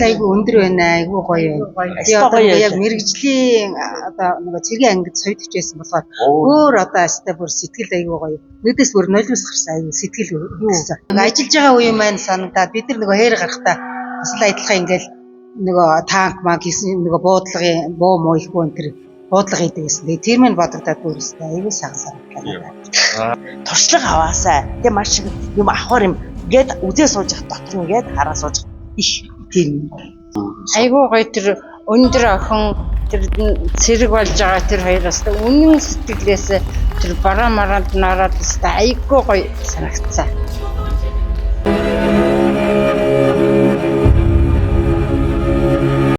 сэтгэл айгүй өндөр байна, айгүй гоё байна. Би одоо яг мэрэгжлийн одоо нэг цэгийн ангид соёдч байсан болохоор өөр одоо астай бүр сэтгэл айгүй гоё. Нүдээс бүр нулимс гарсан айгүй сэтгэл өгсөн. Ажиллаж байгаа үеийн маань санагдаад бид нар нөгөө хээр гарахтаа бас адилхан ингээл нөгөө танк маг хийсэн нөгөө буудлагын буу муу их бөө энэ буудлага хийдэг гэсэн. Тэгээ тэр минь бодогдоод бүрстэй айгүй сайхан санагдаад. Туршлага аваасаа. Тэгээ маш их юм авахар юм гээд үзээ сууж явах дотор нэгээд хараа сууж их тийм. Айгүй гоё тэр өндөр охин тэр цэрэг болж байгаа тэр хоёроос үнэн сэтгэлээс тэр бараа мараад нараад айгүй гоё санагцсан.